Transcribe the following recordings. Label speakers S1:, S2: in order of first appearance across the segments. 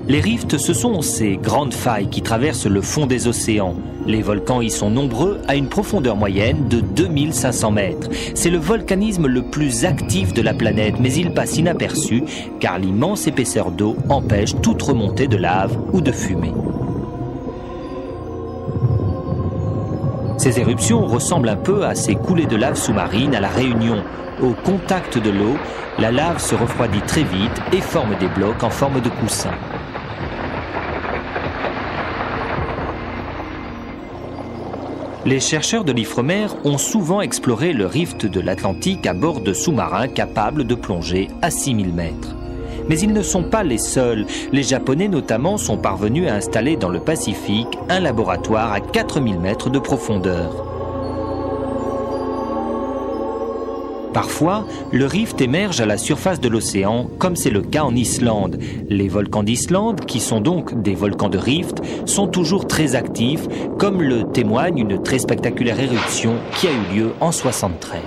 S1: Les rifts, ce sont ces grandes failles qui traversent le fond des océans. Les volcans y sont nombreux à une profondeur moyenne de 2500 mètres. C'est le volcanisme le plus actif de la planète, mais il passe inaperçu car l'immense épaisseur d'eau empêche toute remontée de lave ou de fumée. Ces éruptions ressemblent un peu à ces coulées de lave sous-marine à La Réunion. Au contact de l'eau, la lave se refroidit très vite et forme des blocs en forme de coussin. Les chercheurs de l'Ifremer ont souvent exploré le rift de l'Atlantique à bord de sous-marins capables de plonger à 6000 mètres. Mais ils ne sont pas les seuls. Les Japonais notamment sont parvenus à installer dans le Pacifique un laboratoire à 4000 mètres de profondeur. Parfois, le rift émerge à la surface de l'océan, comme c'est le cas en Islande. Les volcans d'Islande, qui sont donc des volcans de rift, sont toujours très actifs, comme le témoigne une très spectaculaire éruption qui a eu lieu en 1973.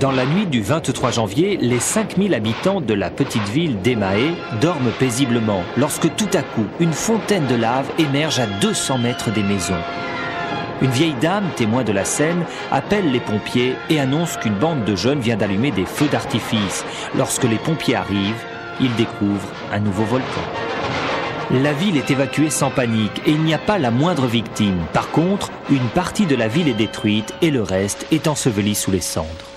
S1: Dans la nuit du 23 janvier, les 5000 habitants de la petite ville d'Emae dorment paisiblement, lorsque tout à coup, une fontaine de lave émerge à 200 mètres des maisons. Une vieille dame, témoin de la scène, appelle les pompiers et annonce qu'une bande de jeunes vient d'allumer des feux d'artifice. Lorsque les pompiers arrivent, ils découvrent un nouveau volcan. La ville est évacuée sans panique et il n'y a pas la moindre victime. Par contre, une partie de la ville est détruite et le reste est enseveli sous les cendres.